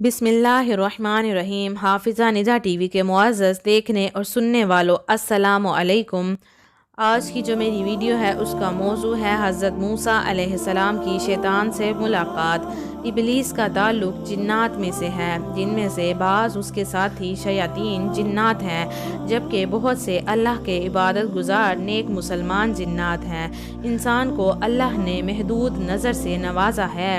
बिस्मिल्लाहिर्रहमानिर्रहीम। हाफिज़ा निजा टीवी के मुअज़्ज़ज़ देखने और सुनने वालों, अस्सलामु अलैकुम। आज की जो मेरी वीडियो है उसका मौजू है हज़रत मूसा अलैहिस्सलाम की शैतान से मुलाकात। इबलीस का ताल्लुक़ जिन्नात में से है, जिनमें से बाज़ उसके साथी शयातीन जिन्नात हैं, जबकि बहुत से अल्लाह के इबादत गुज़ार नेक मुसलमान जिन्नात हैं। इंसान को अल्लाह ने महदूद नज़र से नवाजा है,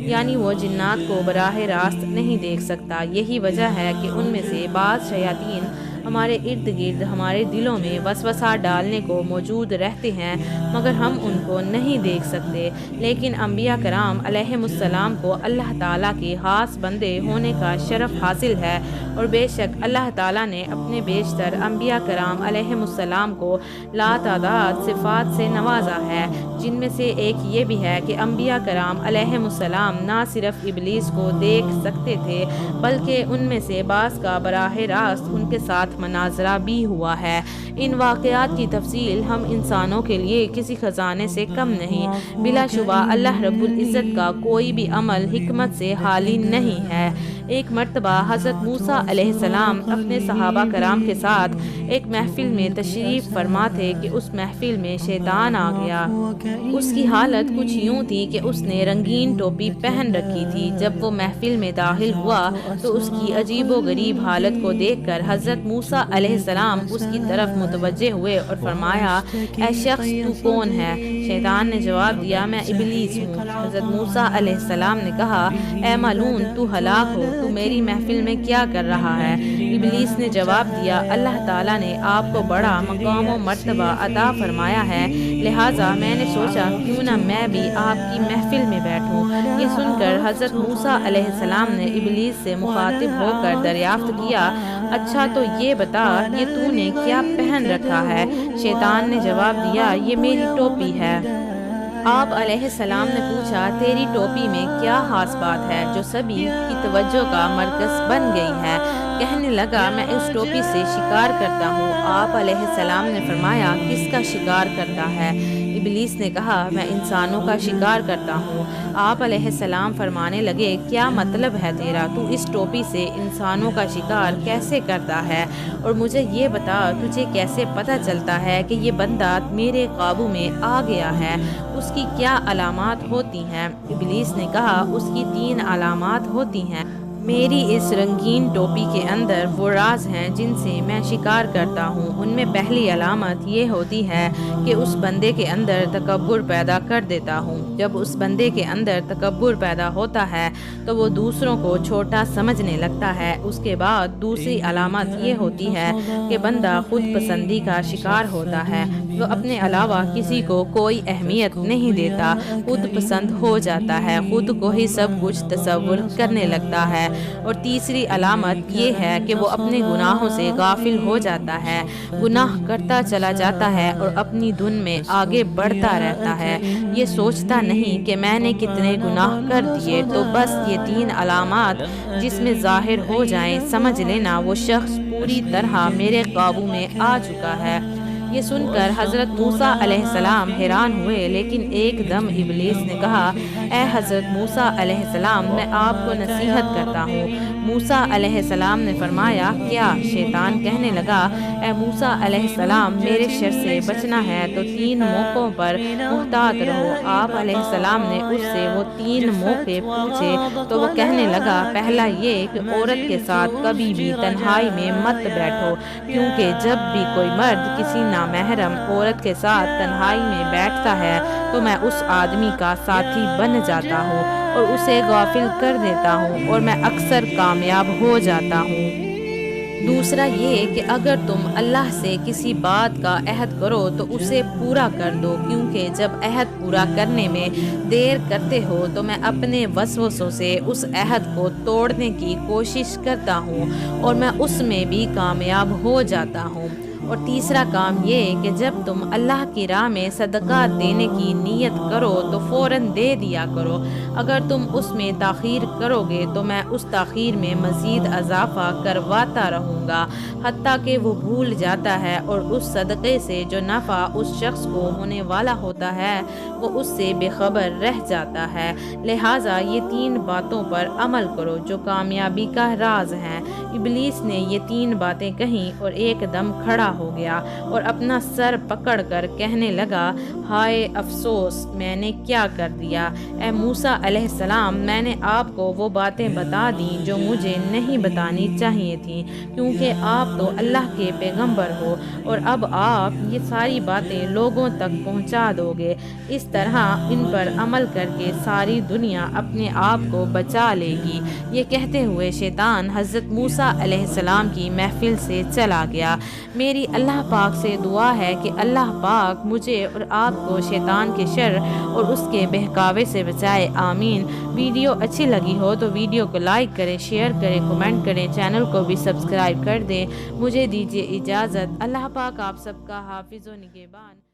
यानी वो जिन्नात को बराह रास्त नहीं देख सकता। यही वजह है कि उनमें से बाज़ शयातीन हमारे इर्द गिर्द, हमारे दिलों में वसवसा डालने को मौजूद रहते हैं, मगर हम उनको नहीं देख सकते। लेकिन अंबिया कराम अलैहिमुस्सलाम को अल्लाह ताला के ख़ास बंदे होने का शरफ़ हासिल है, और बेशक अल्लाह ताला ने अपने बेशतर अंबिया कराम अलैहिमुस्सलाम को लातादाद सिफ़ात से नवाजा है, जिनमें से एक ये भी है कि अंबिया कराम अलैहिमुस्सलाम ना सिर्फ इबलीस को देख सकते थे, बल्कि उनमें से बाज़ का बराह रास्त उनके साथ मनाजरा भी हुआ है। इन वाक़यात की तफसील हम इंसानों के लिए किसी ख़जाने से कम नहीं। बिलाशुबा अल्लाह रब्बुल इज़्ज़त का कोई भी अमल हिकमत से खाली नहीं है। एक मर्तबा हज़रत मूसा अलैहिस्सलाम अपने सहाबा कराम के साथ एक महफिल में तशरीफ़ फरमा थे कि उस महफिल में शैतान आ गया। उसकी हालत कुछ यूँ थी कि उसने रंगीन टोपी पहन रखी थी। जब वो महफिल में दाखिल हुआ तो उसकी अजीबो गरीब हालत को देखकर हज़रत मूसा अलैहिस्सलाम उसकी तरफ मुतवज्जे हुए और फरमाया, ऐ शख्स तू कौन है? शैतान ने जवाब दिया, मैं इबलीस हूँ। हज़रत मूसा अलैहिस्सलाम ने कहा, ऐ मालून तू हलाक हो, तू मेरी महफिल में क्या कर रहा है? इबलीस ने जवाब दिया, अल्लाह ताला ने आपको बड़ा मकाम व मर्तबा अता फरमाया है, लिहाजा मैंने सोचा क्यों ना मैं भी आपकी महफिल में बैठूं। ये सुनकर हज़रत मूसा अलैहिस्सलाम ने इबलीस से मुखातिब होकर दरियाफ्त किया, अच्छा तो ये बता, ये तूने क्या पहन रखा है? शैतान ने जवाब दिया, ये मेरी टोपी है। आप अलैहिस्सलाम ने पूछा, तेरी टोपी में क्या खास बात है जो सभी की तवज्जो का मरकज़ बन गई है? कहने लगा, मैं इस टोपी से शिकार करता हूँ। आप अलैहिस्सलाम ने फरमाया, किसका शिकार करता है? इबलीस ने कहा, मैं इंसानों का शिकार करता हूँ। आप अलैहिस्सलाम फरमाने लगे, क्या मतलब है तेरा? तू इस टोपी से इंसानों का शिकार कैसे करता है? और मुझे ये बता, तुझे कैसे पता चलता है कि ये बंदा मेरे काबू में आ गया है? उसकी क्या अलामात होती हैं? इबलीस ने कहा, उसकी 3 अलामात होती हैं। मेरी इस रंगीन टोपी के अंदर वो राज हैं जिनसे मैं शिकार करता हूँ। उनमें पहली अलामत ये होती है कि उस बंदे के अंदर तकब्बुर पैदा कर देता हूँ। जब उस बंदे के अंदर तकब्बुर पैदा होता है तो वो दूसरों को छोटा समझने लगता है। उसके बाद दूसरी अलामत ये होती है कि बंदा खुद पसंदी का शिकार होता है। वो अपने अलावा किसी को कोई अहमियत नहीं देता, खुद पसंद हो जाता है, खुद को ही सब कुछ तसव्वुर करने लगता है। और तीसरी अलामत ये है कि वो अपने गुनाहों से गाफिल हो जाता है, गुनाह करता चला जाता है और अपनी धुन में आगे बढ़ता रहता है। ये सोचता नहीं कि मैंने कितने गुनाह कर दिए। तो बस ये 3 अलामत जिसमें ज़ाहिर हो जाएं, समझ लेना वो शख्स पूरी तरह मेरे काबू में आ चुका है। ये सुनकर हज़रत मूसा अलैहिस्सलाम हैरान हुए, लेकिन एकदम इबलीस ने कहा, ए हज़रत मूसा अलैहिस्सलाम, मैं आपको नसीहत करता हूँ। मूसा अलैहिस्सलाम ने फरमाया, क्या? शैतान कहने लगा, ए मूसा अलैहिस्सलाम, मेरे शर से बचना है तो 3 मौक़ों पर मुहतात रहो। आप अलैहिस्सलाम ने उससे वो 3 मौके पूछे तो वो कहने लगा, पहला ये कि औरत के साथ कभी भी तन्हाई में मत बैठो, क्योंकि जब भी कोई मर्द किसी नामहरम औरत के साथ तन्हाई में बैठता है तो मैं उस आदमी का साथी बन जाता हूँ और उसे गाफिल कर देता हूँ और मैं अक्सर कामयाब हो जाता हूँ। दूसरा ये कि अगर तुम अल्लाह से किसी बात का अहद करो तो उसे पूरा कर दो, क्योंकि जब अहद पूरा करने में देर करते हो तो मैं अपने वसवसों से उस अहद को तोड़ने की कोशिश करता हूँ और मैं उसमें भी कामयाब हो जाता हूँ। اور تیسرا کام یہ کہ جب تم اللہ کی راہ میں صدقہ دینے کی نیت کرو تو فوراً دے دیا کرو، اگر تم اس میں تاخیر کرو گے تو میں اس تاخیر میں مزید اضافہ کرواتا رہوں گا حتیٰ کہ وہ بھول جاتا ہے، اور اس صدقے سے جو نفع اس شخص کو ہونے والا ہوتا ہے وہ اس سے بے خبر رہ جاتا ہے۔ لہٰذا یہ 3 باتوں پر عمل کرو جو کامیابی کا راز ہیں۔ ابلیس نے یہ 3 باتیں کہیں اور ایک دم کھڑا ہو گیا اور اپنا سر پکڑ کر کہنے لگا، ہائے افسوس، میں نے کیا کر دیا! اے موسیٰ علیہ السلام، میں نے آپ کو وہ باتیں بتا دیں جو مجھے نہیں بتانی چاہیے تھیں، کیونکہ آپ تو اللہ کے پیغمبر ہو، اور اب آپ یہ ساری باتیں لوگوں تک پہنچا دو گے۔ اس طرح ان پر عمل کر کے ساری دنیا اپنے آپ کو بچا لے گی۔ یہ کہتے ہوئے شیطان حضرت موسیٰ علیہ السلام کی محفل سے چلا گیا۔ میری اللہ پاک سے دعا ہے کہ اللہ پاک مجھے اور آپ کو شیطان کے شر اور اس کے بہکاوے سے بچائے، آمین۔ ویڈیو اچھی لگی ہو تو ویڈیو کو لائک کریں، شیئر کریں، کمنٹ کریں، چینل کو بھی سبسکرائب کر دیں۔ مجھے دیجیے اجازت۔ اللہ پاک آپ سب کا حافظ و نگہبان۔